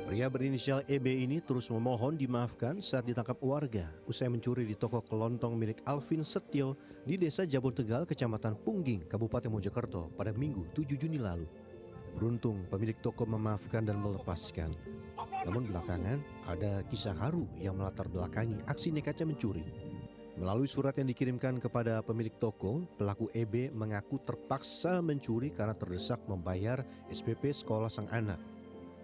Pria berinisial EB ini terus memohon dimaafkan saat ditangkap warga usai mencuri di toko kelontong milik Alvin Setio di Desa Jabon Tegal, Kecamatan Pungging, Kabupaten Mojokerto pada Minggu 7 Juni lalu. Beruntung pemilik toko memaafkan dan melepaskan. Namun belakangan ada kisah haru yang melatar belakangi aksi nekatnya mencuri. Melalui surat yang dikirimkan kepada pemilik toko, pelaku EB mengaku terpaksa mencuri karena terdesak membayar SPP sekolah sang anak.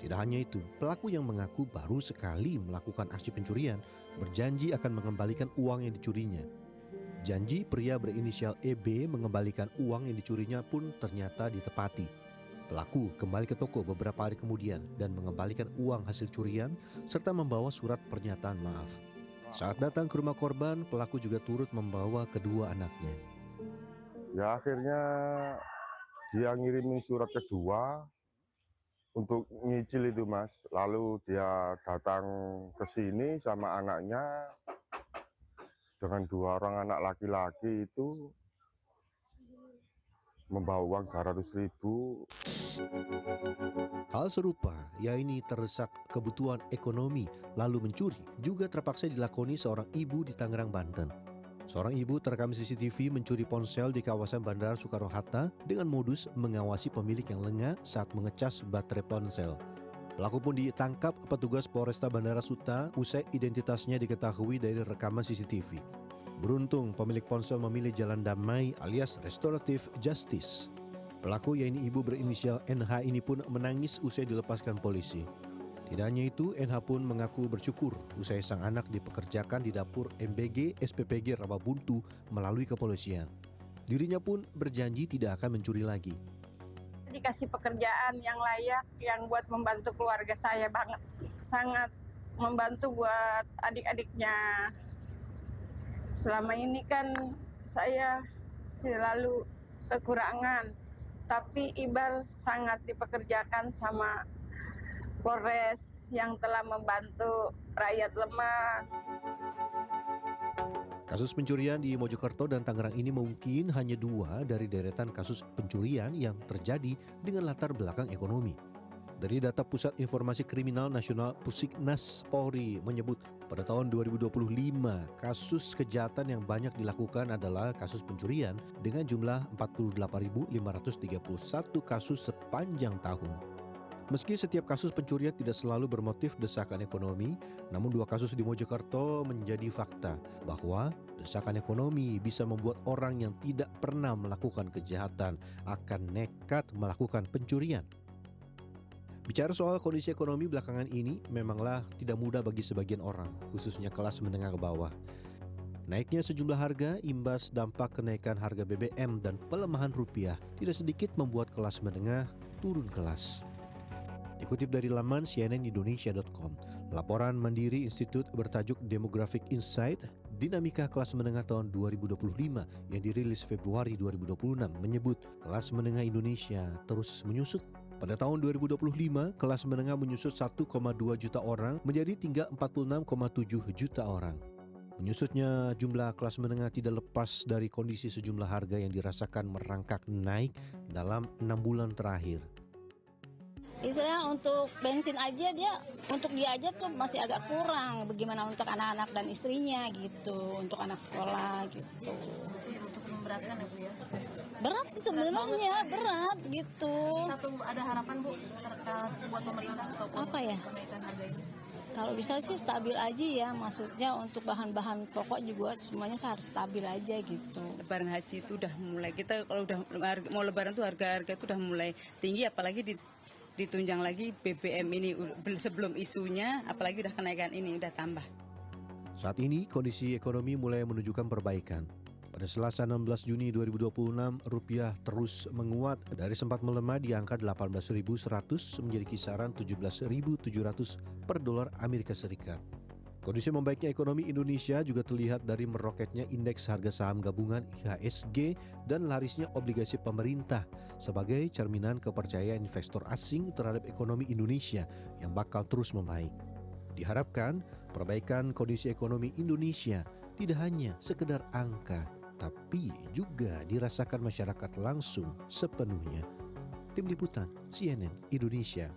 Tidak hanya itu, pelaku yang mengaku baru sekali melakukan aksi pencurian berjanji akan mengembalikan uang yang dicurinya. Janji pria berinisial EB mengembalikan uang yang dicurinya pun ternyata ditepati. Pelaku kembali ke toko beberapa hari kemudian dan mengembalikan uang hasil curian serta membawa surat pernyataan maaf. Saat datang ke rumah korban, pelaku juga turut membawa kedua anaknya. Ya akhirnya dia ngirimin surat kedua untuk nyicil itu Mas. Lalu dia datang ke sini sama anaknya dengan 2 orang anak laki-laki itu membawa uang 200.000. Hal serupa, yakni terdesak kebutuhan ekonomi lalu mencuri, juga terpaksa dilakoni seorang ibu di Tangerang, Banten. Seorang ibu terekam CCTV mencuri ponsel di kawasan Bandara Soekarno-Hatta dengan modus mengawasi pemilik yang lengah saat mengecas baterai ponsel. Pelaku pun ditangkap petugas Polresta Bandara Suta usai identitasnya diketahui dari rekaman CCTV. Beruntung pemilik ponsel memilih jalan damai alias restoratif justice. Pelaku yaitu ibu berinisial NH ini pun menangis usai dilepaskan polisi. Tidak hanya itu, NH pun mengaku bersyukur usai sang anak dipekerjakan di dapur MBG SPPG Rawabuntu melalui kepolisian. Dirinya pun berjanji tidak akan mencuri lagi. Dikasih pekerjaan yang layak, yang buat membantu keluarga saya banget. Sangat membantu buat adik-adiknya. Selama ini kan saya selalu kekurangan, tapi Iqbal sangat dipekerjakan sama Polres yang telah membantu rakyat lemah. Kasus pencurian di Mojokerto dan Tangerang ini mungkin hanya 2 dari deretan kasus pencurian yang terjadi dengan latar belakang ekonomi. Dari data Pusat Informasi Kriminal Nasional Pusiknas Polri menyebut pada tahun 2025 kasus kejahatan yang banyak dilakukan adalah kasus pencurian dengan jumlah 48.531 kasus sepanjang tahun. Meski setiap kasus pencurian tidak selalu bermotif desakan ekonomi, namun 2 kasus di Mojokerto menjadi fakta bahwa desakan ekonomi bisa membuat orang yang tidak pernah melakukan kejahatan akan nekat melakukan pencurian. Bicara soal kondisi ekonomi belakangan ini memanglah tidak mudah bagi sebagian orang, khususnya kelas menengah ke bawah. Naiknya sejumlah harga imbas dampak kenaikan harga BBM dan pelemahan rupiah tidak sedikit membuat kelas menengah turun kelas. Dikutip dari laman cnnindonesia.com, laporan Mandiri Institute bertajuk Demographic Insight, Dinamika Kelas Menengah tahun 2025 yang dirilis Februari 2026 menyebut kelas menengah Indonesia terus menyusut. Pada tahun 2025, kelas menengah menyusut 1,2 juta orang menjadi tinggal 46,7 juta orang. Menyusutnya jumlah kelas menengah tidak lepas dari kondisi sejumlah harga yang dirasakan merangkak naik dalam 6 bulan terakhir. Istilahnya untuk bensin aja untuk dia aja tuh masih agak kurang. Bagaimana untuk anak-anak dan istrinya gitu, untuk anak sekolah gitu. Untuk memberatkan ya Bu ya? Berat sih sebenarnya, berat gitu. Ada harapan Bu buat pemerintah atau apa ya? kenaikan harga ini? Kalau bisa sih stabil aja ya, maksudnya untuk bahan-bahan pokok juga semuanya harus stabil aja gitu. Lebaran haji itu udah mulai, kita kalau udah mau lebaran tuh harga-harga itu udah mulai tinggi, apalagi ditunjang lagi BBM ini sebelum isunya, apalagi udah kenaikan ini udah tambah. Saat ini kondisi ekonomi mulai menunjukkan perbaikan. Pada Selasa 16 Juni 2026, rupiah terus menguat dari sempat melemah di angka 18.100 menjadi kisaran 17.700 per dolar Amerika Serikat. Kondisi membaiknya ekonomi Indonesia juga terlihat dari meroketnya indeks harga saham gabungan IHSG dan larisnya obligasi pemerintah sebagai cerminan kepercayaan investor asing terhadap ekonomi Indonesia yang bakal terus membaik. Diharapkan perbaikan kondisi ekonomi Indonesia tidak hanya sekedar angka, tapi juga dirasakan masyarakat langsung sepenuhnya. Tim Liputan CNN Indonesia.